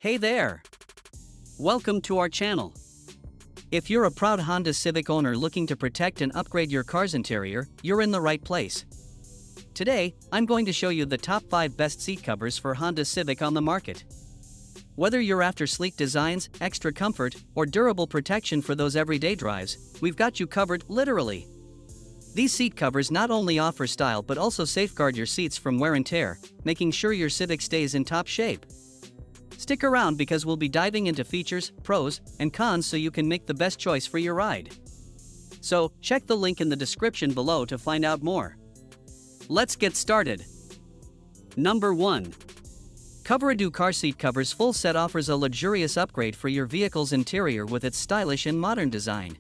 Hey there! Welcome to our channel. If you're a proud Honda Civic owner looking to protect and upgrade your car's interior, you're in the right place. Today, I'm going to show you the top 5 best seat covers for Honda Civic on the market. Whether you're after sleek designs, extra comfort, or durable protection for those everyday drives, we've got you covered, literally. These seat covers not only offer style but also safeguard your seats from wear and tear, making sure your Civic stays in top shape. Stick around because we'll be diving into features, pros, and cons so you can make the best choice for your ride. So, check the link in the description below to find out more. Let's get started. Number 1. Covero Car Seat Covers Full Set offers a luxurious upgrade for your vehicle's interior with its stylish and modern design.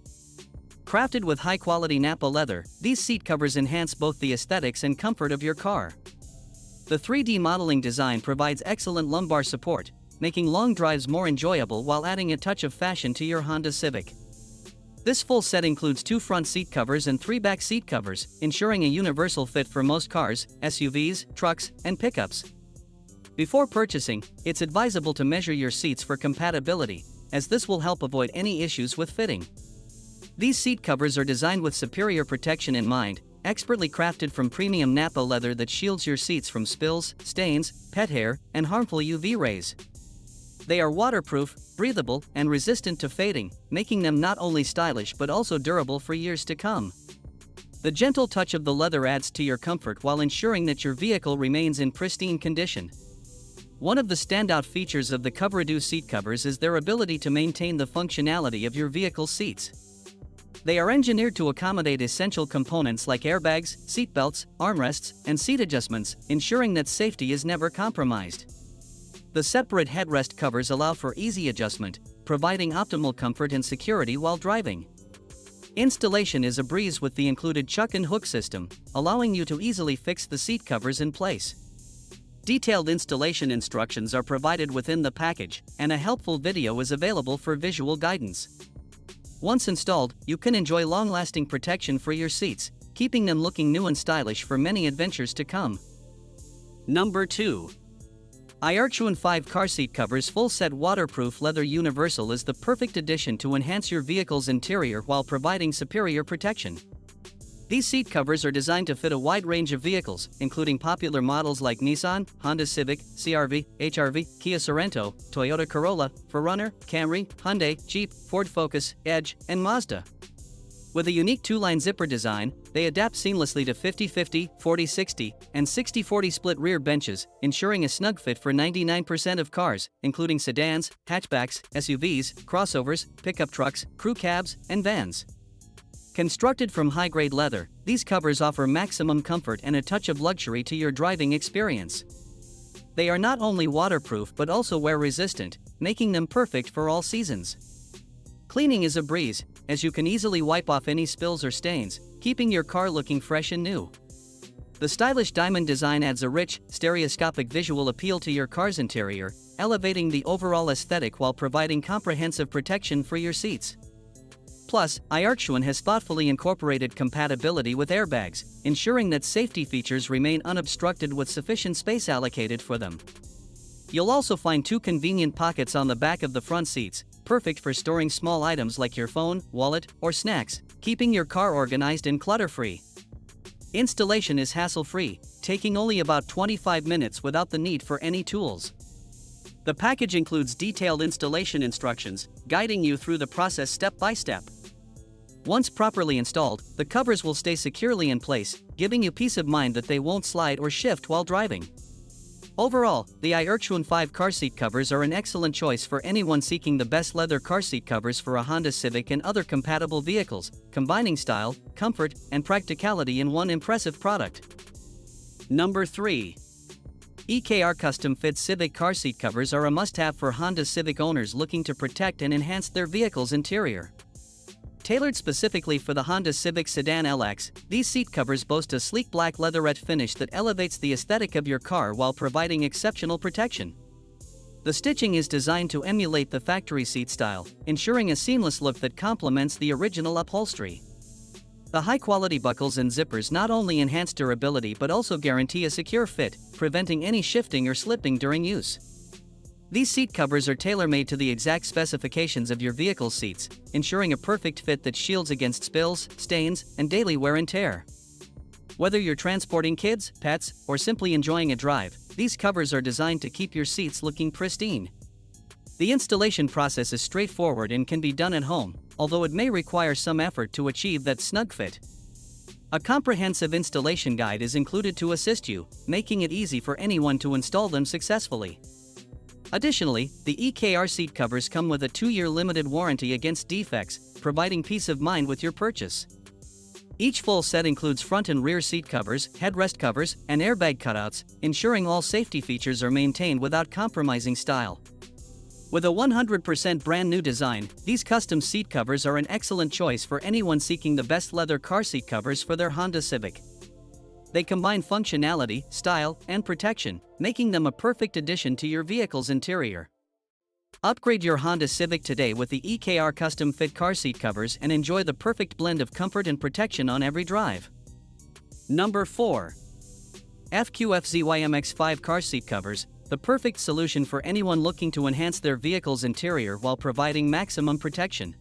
Crafted with high-quality Nappa leather, these seat covers enhance both the aesthetics and comfort of your car. The 3D modeling design provides excellent lumbar support, making long drives more enjoyable while adding a touch of fashion to your Honda Civic. This full set includes 2 front seat covers and 3 back seat covers, ensuring a universal fit for most cars, SUVs, trucks, and pickups. Before purchasing, it's advisable to measure your seats for compatibility, as this will help avoid any issues with fitting. These seat covers are designed with superior protection in mind, expertly crafted from premium Nappa leather that shields your seats from spills, stains, pet hair, and harmful UV rays. They are waterproof, breathable, and resistant to fading, making them not only stylish but also durable for years to come. The gentle touch of the leather adds to your comfort while ensuring that your vehicle remains in pristine condition. One of the standout features of the Covero seat covers is their ability to maintain the functionality of your vehicle's seats. They are engineered to accommodate essential components like airbags, seat belts, armrests, and seat adjustments, ensuring that safety is never compromised. The separate headrest covers allow for easy adjustment, providing optimal comfort and security while driving. Installation is a breeze with the included chuck and hook system, allowing you to easily fix the seat covers in place. Detailed installation instructions are provided within the package, and a helpful video is available for visual guidance. Once installed, you can enjoy long-lasting protection for your seats, keeping them looking new and stylish for many adventures to come. Number 2. FQFZY Car Seat Covers Full Set Waterproof Leather Universal is the perfect addition to enhance your vehicle's interior while providing superior protection. These seat covers are designed to fit a wide range of vehicles, including popular models like Nissan, Honda Civic, CR-V, HR-V, Kia Sorento, Toyota Corolla, 4Runner, Camry, Hyundai, Jeep, Ford Focus, Edge, and Mazda. With a unique 2-line zipper design, they adapt seamlessly to 50-50, 40-60, and 60-40 split rear benches, ensuring a snug fit for 99% of cars, including sedans, hatchbacks, SUVs, crossovers, pickup trucks, crew cabs, and vans. Constructed from high-grade leather, these covers offer maximum comfort and a touch of luxury to your driving experience. They are not only waterproof but also wear-resistant, making them perfect for all seasons. Cleaning is a breeze, as you can easily wipe off any spills or stains, keeping your car looking fresh and new. The stylish diamond design adds a rich, stereoscopic visual appeal to your car's interior, elevating the overall aesthetic while providing comprehensive protection for your seats. Plus, FQFZY has thoughtfully incorporated compatibility with airbags, ensuring that safety features remain unobstructed with sufficient space allocated for them. You'll also find 2 convenient pockets on the back of the front seats, perfect for storing small items like your phone, wallet, or snacks, keeping your car organized and clutter-free. Installation is hassle-free, taking only about 25 minutes without the need for any tools. The package includes detailed installation instructions, guiding you through the process step by step. Once properly installed, the covers will stay securely in place, giving you peace of mind that they won't slide or shift while driving. Overall, the FQFZY car seat covers are an excellent choice for anyone seeking the best leather car seat covers for a Honda Civic and other compatible vehicles, combining style, comfort, and practicality in one impressive product. Number 3. EKR Custom Fit Civic Car Seat Covers are a must-have for Honda Civic owners looking to protect and enhance their vehicle's interior. Tailored specifically for the Honda Civic Sedan LX, these seat covers boast a sleek black leatherette finish that elevates the aesthetic of your car while providing exceptional protection. The stitching is designed to emulate the factory seat style, ensuring a seamless look that complements the original upholstery. The high-quality buckles and zippers not only enhance durability but also guarantee a secure fit, preventing any shifting or slipping during use. These seat covers are tailor-made to the exact specifications of your vehicle's seats, ensuring a perfect fit that shields against spills, stains, and daily wear and tear. Whether you're transporting kids, pets, or simply enjoying a drive, these covers are designed to keep your seats looking pristine. The installation process is straightforward and can be done at home, although it may require some effort to achieve that snug fit. A comprehensive installation guide is included to assist you, making it easy for anyone to install them successfully. Additionally, the EKR seat covers come with a 2-year limited warranty against defects, providing peace of mind with your purchase. Each full set includes front and rear seat covers, headrest covers, and airbag cutouts, ensuring all safety features are maintained without compromising style. With a 100% brand new design, these custom seat covers are an excellent choice for anyone seeking the best leather car seat covers for their Honda Civic. They combine functionality, style, and protection, making them a perfect addition to your vehicle's interior. Upgrade your Honda Civic today with the EKR Custom Fit car seat covers and enjoy the perfect blend of comfort and protection on every drive. Number 4. FQFZY MX5 car seat covers, the perfect solution for anyone looking to enhance their vehicle's interior while providing maximum protection.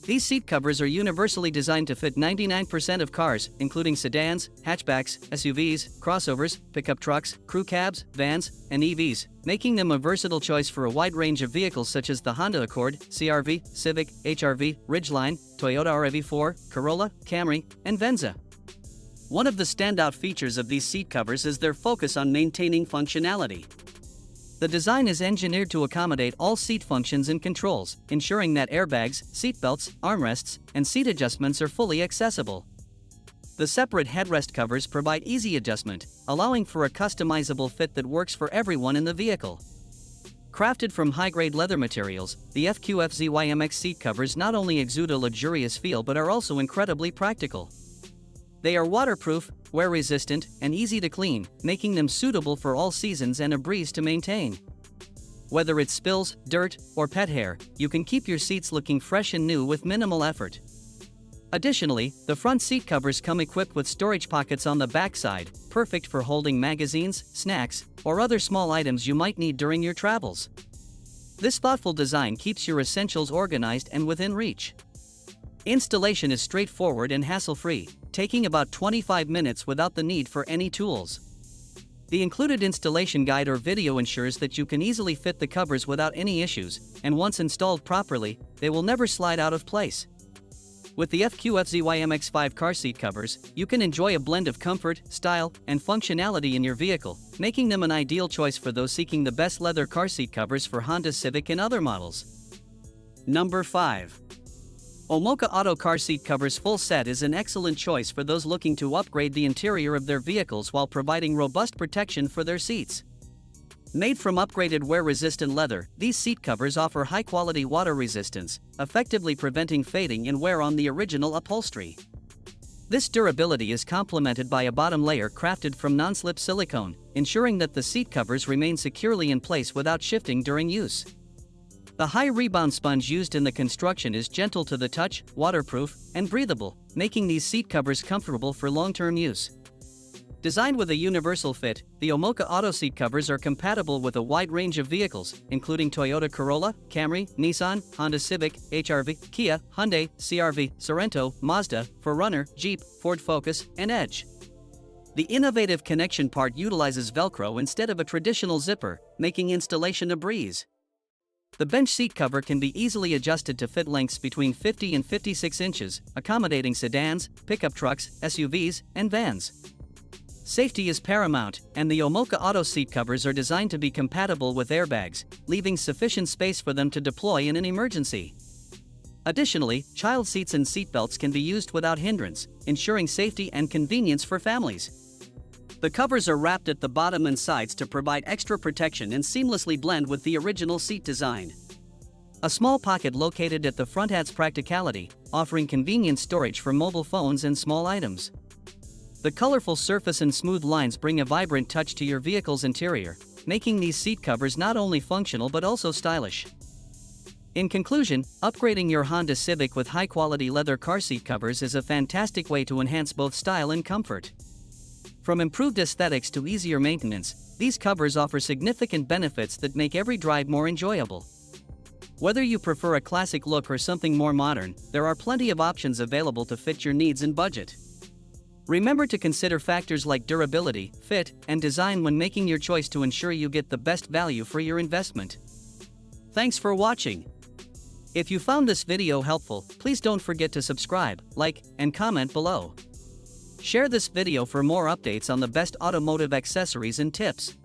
These seat covers are universally designed to fit 99% of cars, including sedans, hatchbacks, SUVs, crossovers, pickup trucks, crew cabs, vans, and EVs, making them a versatile choice for a wide range of vehicles such as the Honda Accord, CR-V, Civic, HR-V, Ridgeline, Toyota RAV4, Corolla, Camry, and Venza. One of the standout features of these seat covers is their focus on maintaining functionality. The design is engineered to accommodate all seat functions and controls, ensuring that airbags, seatbelts, armrests, and seat adjustments are fully accessible. The separate headrest covers provide easy adjustment, allowing for a customizable fit that works for everyone in the vehicle. Crafted from high-grade leather materials, the FQFZY MX seat covers not only exude a luxurious feel but are also incredibly practical. They are waterproof, wear-resistant, and easy to clean, making them suitable for all seasons and a breeze to maintain. Whether it's spills, dirt, or pet hair, you can keep your seats looking fresh and new with minimal effort. Additionally, the front seat covers come equipped with storage pockets on the back side, perfect for holding magazines, snacks, or other small items you might need during your travels. This thoughtful design keeps your essentials organized and within reach. Installation is straightforward and hassle-free, taking about 25 minutes without the need for any tools. The included installation guide or video ensures that you can easily fit the covers without any issues, and once installed properly, they will never slide out of place. With the FQFZY MX5 car seat covers, you can enjoy a blend of comfort, style, and functionality in your vehicle, making them an ideal choice for those seeking the best leather car seat covers for Honda Civic and other models. Number 5. Oka Auto car seat covers full set is an excellent choice for those looking to upgrade the interior of their vehicles while providing robust protection for their seats. Made from upgraded wear-resistant leather, these seat covers offer high-quality water resistance, effectively preventing fading and wear on the original upholstery. This durability is complemented by a bottom layer crafted from non-slip silicone, ensuring that the seat covers remain securely in place without shifting during use. The high rebound sponge used in the construction is gentle to the touch, waterproof, and breathable, making these seat covers comfortable for long-term use. Designed with a universal fit, the Oka Auto seat covers are compatible with a wide range of vehicles, including Toyota Corolla, Camry, Nissan, Honda Civic, HR-V, Kia, Hyundai, CR-V, Sorento, Mazda, 4Runner, Jeep, Ford Focus, and Edge. The innovative connection part utilizes Velcro instead of a traditional zipper, making installation a breeze. The bench seat cover can be easily adjusted to fit lengths between 50 and 56 inches, accommodating sedans, pickup trucks, SUVs, and vans. Safety is paramount, and the Oka Auto seat covers are designed to be compatible with airbags, leaving sufficient space for them to deploy in an emergency. Additionally, child seats and seatbelts can be used without hindrance, ensuring safety and convenience for families. The covers are wrapped at the bottom and sides to provide extra protection and seamlessly blend with the original seat design. A small pocket located at the front adds practicality, offering convenient storage for mobile phones and small items. The colorful surface and smooth lines bring a vibrant touch to your vehicle's interior, making these seat covers not only functional but also stylish. In conclusion, upgrading your Honda Civic with high-quality leather car seat covers is a fantastic way to enhance both style and comfort. From improved aesthetics to easier maintenance, these covers offer significant benefits that make every drive more enjoyable. Whether you prefer a classic look or something more modern, there are plenty of options available to fit your needs and budget. Remember to consider factors like durability, fit, and design when making your choice to ensure you get the best value for your investment. Thanks for watching. If you found this video helpful, please don't forget to subscribe, like, and comment below. Share this video for more updates on the best automotive accessories and tips.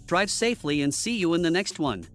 Drive safely and see you in the next one.